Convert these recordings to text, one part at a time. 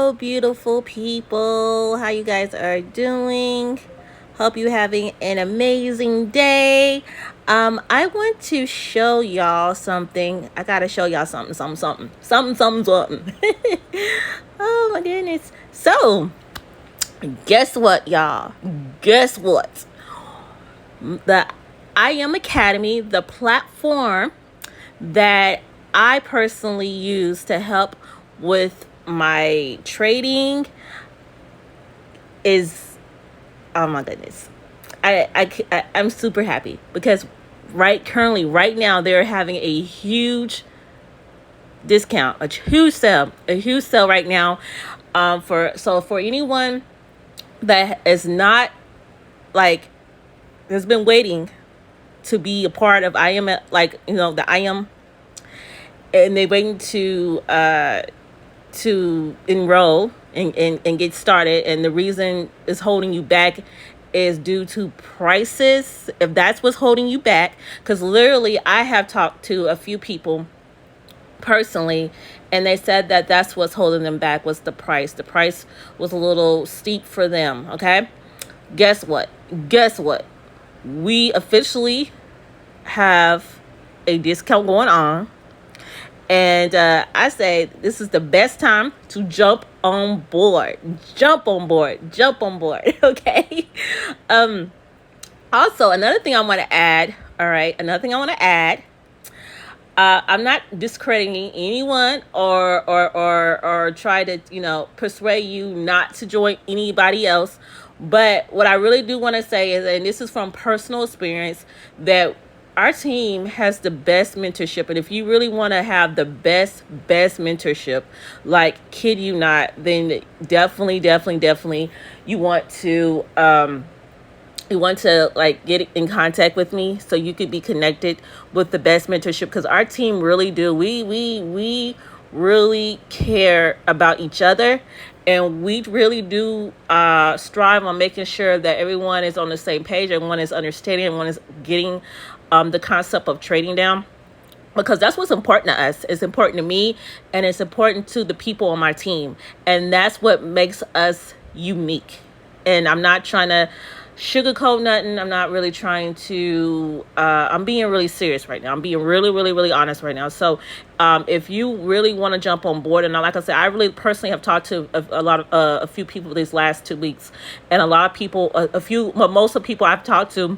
Hello, beautiful people. How you guys are doing? Hope you having an amazing day. I want to show y'all something. I gotta show y'all something. Oh my goodness. So, guess what, y'all? Guess what? The I Am Academy, the platform that I personally use to help with my trading is, oh my goodness. I'm super happy because currently right now they're having a huge discount, a huge sale right now. For anyone that is not like has been waiting to be a part of I Am, the I Am, and they're waiting to enroll and get started, and the reason is holding you back is due to prices. If that's what's holding you back, because literally I have talked to a few people personally, and they said that that's what's holding them back was the price was a little steep for them. Okay, guess what we officially have a discount going on. And I say this is the best time to jump on board. Okay. Also, another thing I want to add. All right. Another thing I want to add. I'm not discrediting anyone or try to, persuade you not to join anybody else. But what I really do want to say is, and this is from personal experience, that our team has the best mentorship. And if you really want to have the best mentorship, like, kid you not, then definitely you want to like get in contact with me so you could be connected with the best mentorship, because our team really do. We really care about each other, and we really do strive on making sure that everyone is on the same page, everyone is understanding, everyone is getting the concept of trading down, because that's what's important to us. It's important to me, and it's important to the people on my team, and that's what makes us unique. And I'm not trying to sugarcoat nothing. I'm not really trying to I'm being really serious right now. I'm being really honest right now. So if you really want to jump on board, and like I said, I really personally have talked to a few people these last 2 weeks, and a lot of people, most of the people I've talked to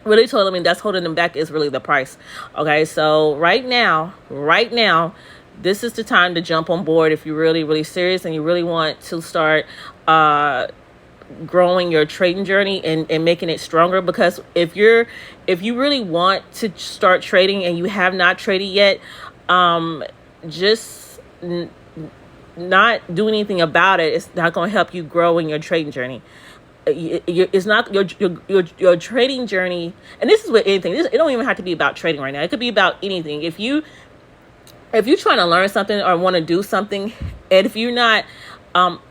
really told me that's holding them back is really the price. Okay, so right now, this is the time to jump on board if you're really serious and you really want to start growing your trading journey and making it stronger. Because if you really want to start trading and you have not traded yet, just not do anything about it. It's not going to help you grow in your trading journey. It's not your trading journey, and this is with anything. It don't even have to be about trading right now. It could be about anything. If you're trying to learn something or want to do something, and if you're not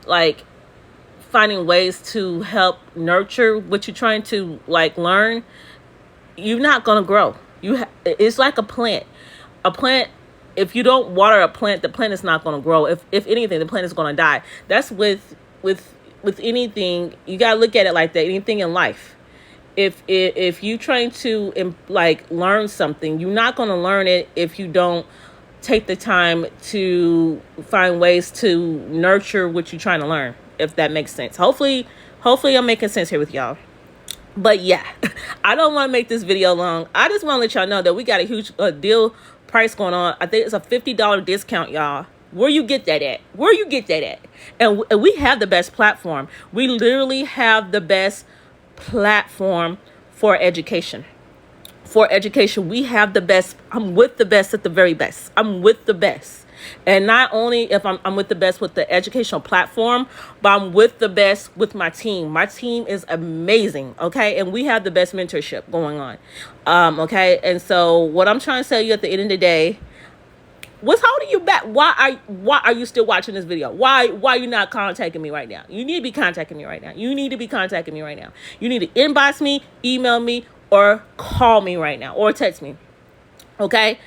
like finding ways to help nurture what you're trying to learn, you're not gonna grow. It's like a plant. If you don't water a plant, the plant is not gonna grow. If anything, the plant is gonna die. That's with anything. You gotta look at it like that. Anything in life. If you're trying to learn something, you're not gonna learn it if you don't take the time to find ways to nurture what you're trying to learn. If that makes sense. Hopefully I'm making sense here with y'all. But yeah, I don't want to make this video long. I just want to let y'all know that we got a huge deal price going on. I think it's a $50 discount, y'all. Where you get that at? And we have the best platform. We literally have the best platform for education. We have the best. I'm with the best at the very best. I'm with the best. And not only if I'm with the best with the educational platform, but I'm with the best with my team. My team is amazing, okay? And we have the best mentorship going on, okay? And so what I'm trying to tell you at the end of the day, what's holding you back? Why are you still watching this video? Why are you not contacting me right now? You need to be contacting me right now. You need to inbox me, email me, or call me right now, or text me. Okay.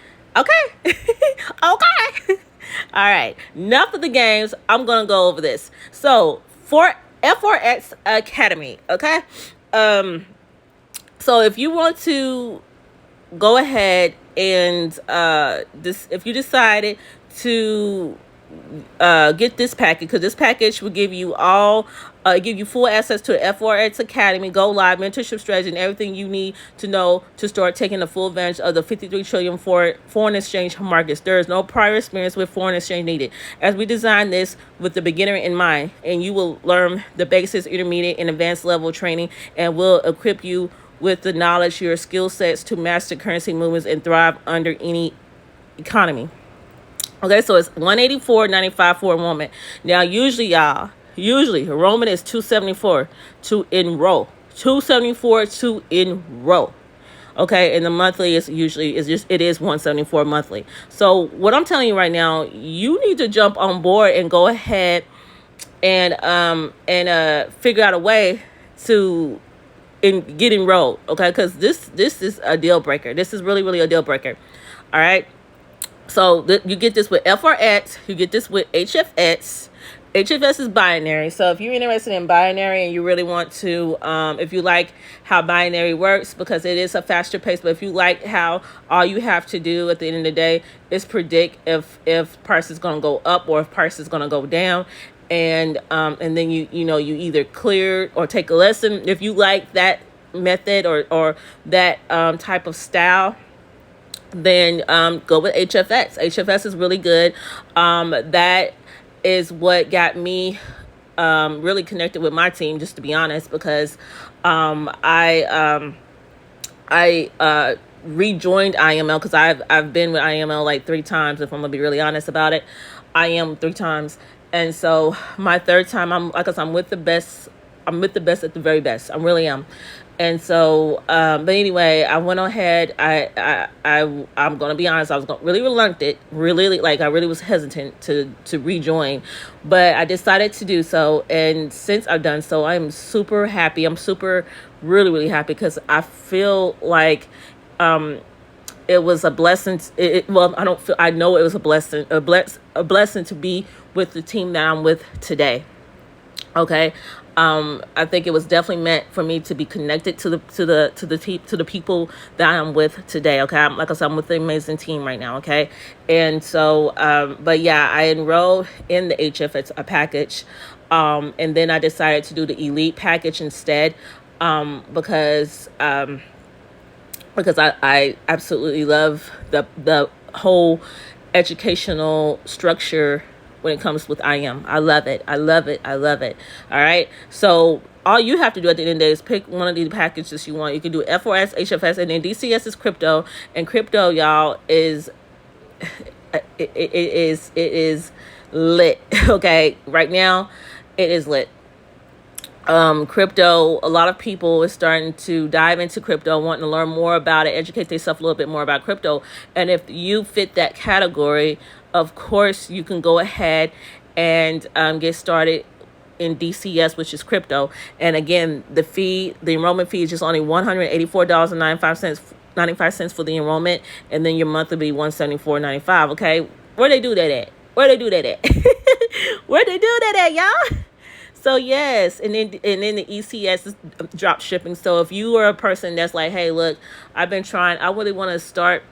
All right, enough of the games. I'm gonna go over this. So for Forex Academy, okay. So if you want to go ahead and this, if you decided to get this package, because this package will give you give you full access to the Forex Academy, go live, mentorship strategy, and everything you need to know to start taking the full advantage of the 53 trillion foreign exchange markets. There is no prior experience with foreign exchange needed, as we designed this with the beginner in mind, and you will learn the basics, intermediate, and advanced level training, and will equip you with the knowledge, your skill sets to master currency movements and thrive under any economy. Okay, so it's $184.95 for enrollment. Now, usually enrollment is $274 to enroll. $274 to enroll. Okay, and the monthly is usually it is $174 monthly. So what I'm telling you right now, you need to jump on board and go ahead and figure out a way to get enrolled. Okay, because this is a deal breaker. This is really a deal breaker. All right. So you get this with FRX, you get this with HFX. HFS is binary. So if you're interested in binary and you really want to, if you like how binary works, because it is a faster pace, but if you like how all you have to do at the end of the day is predict if price is going to go up or if price is going to go down. And then you either clear or take a lesson. If you like that method or that type of style, then go with HFX. HFX is really good. That is what got me really connected with my team, just to be honest, because I rejoined IML, because I've been with IML like 3 times, if I'm gonna be really honest about it. I am 3 times, and so my 3rd time, I'm with the best. I'm with the best at the very best. I really am. And so, but anyway, I went ahead. I'm gonna be honest. I was really reluctant, I really was hesitant to rejoin, but I decided to do so. And since I've done so, I am super happy. I'm really happy, because I feel like it was a blessing. I know it was a blessing, a blessing to be with the team that I'm with today. Okay. I think it was definitely meant for me to be connected to the people that I'm with today. Okay. I'm with the amazing team right now. Okay. And so, but yeah, I enrolled in the HFX package. And then I decided to do the elite package instead. Because I absolutely love the whole educational structure when it comes with IM. I love it. All right. So all you have to do at the end of the day is pick one of these packages you want. You can do FRS, HFS, and then DCS is crypto. And crypto, y'all, is it is lit. Okay. Right now, it is lit. Crypto, a lot of people is starting to dive into crypto, wanting to learn more about it, educate themselves a little bit more about crypto. And if you fit that category, of course, you can go ahead and get started in DCS, which is crypto. And again, the enrollment fee is just only $184.95 for the enrollment, and then your monthly be $174.95. Okay, where they do that at? Where they do that at, y'all? So yes, and then the ECS is drop shipping. So if you are a person that's like, hey, look, I really want to start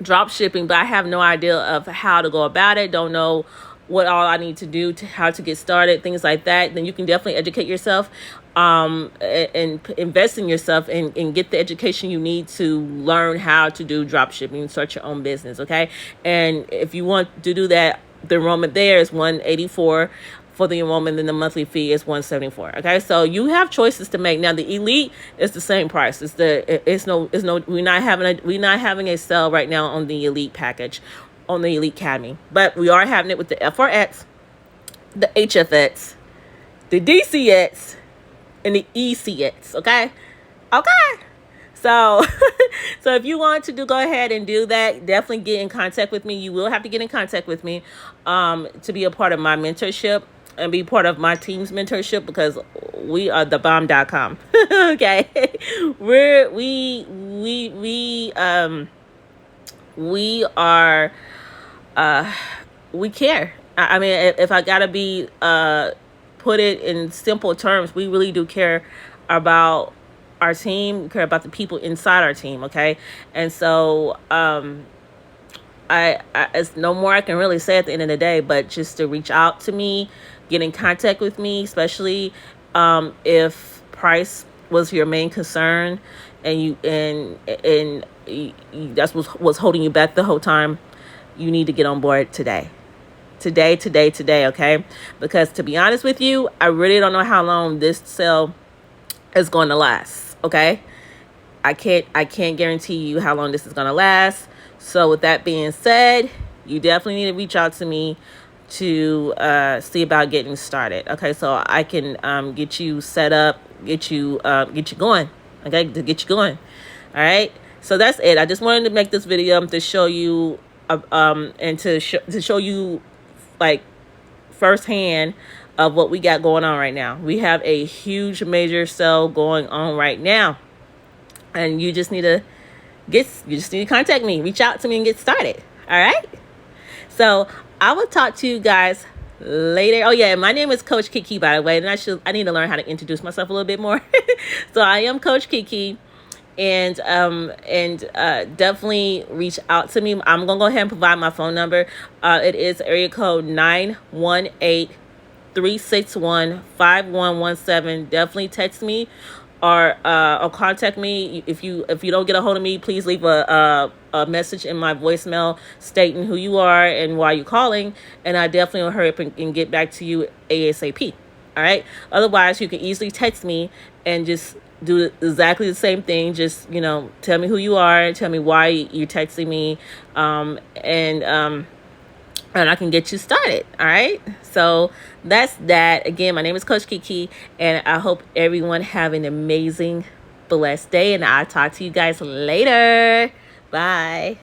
drop shipping, but I have no idea of how to go about it, don't know what all I need to do how to get started, things like that, then you can definitely educate yourself and invest in yourself and get the education you need to learn how to do drop shipping and start your own business. Okay. And if you want to do that, the enrollment there is $184 for the enrollment, and the monthly fee is $174. Okay, so you have choices to make. Now the elite is the same price. We're not having a sale right now on the elite package, on the Elite Academy, but we are having it with the FRX, the HFX, the DCX, and the ECX. Okay. So, so if you want to go ahead and do that, definitely get in contact with me. You will have to get in contact with me to be a part of my mentorship and be part of my team's mentorship, because we are thebomb.com. Okay. we care. I mean, if I gotta be put it in simple terms, we really do care about our team. We care about the people inside our team. Okay, and so it's no more I can really say at the end of the day, but just to reach out to me, get in contact with me, especially if price was your main concern, and that's what's holding you back the whole time. You need to get on board today. Today, okay? Because to be honest with you, I really don't know how long this sale is going to last, okay? I can't guarantee you how long this is going to last. So with that being said, you definitely need to reach out to me to see about getting started. Okay, so I can get you set up, get you going. Okay, to get you going. All right. So that's it. I just wanted to make this video to show you and to show you like firsthand of what we got going on right now. We have a huge major sale going on right now, and you just need to contact me, reach out to me, and get started. All right. So I will talk to you guys later. Oh yeah, my name is Coach Keke, by the way, and I need to learn how to introduce myself a little bit more. So I am Coach Keke, and definitely reach out to me. I'm gonna go ahead and provide my phone number. It is area code 918-361-5117. Definitely text me or contact me. If you don't get a hold of me, please leave a message in my voicemail stating who you are and why you're calling, and I definitely will hurry up and get back to you ASAP. All right. Otherwise, you can easily text me and just do exactly the same thing. Just tell me who you are, tell me why you're texting me, and I can get you started. All right. So that's that. Again, my name is Coach Keke, and I hope everyone have an amazing, blessed day. And I'll talk to you guys later. Bye.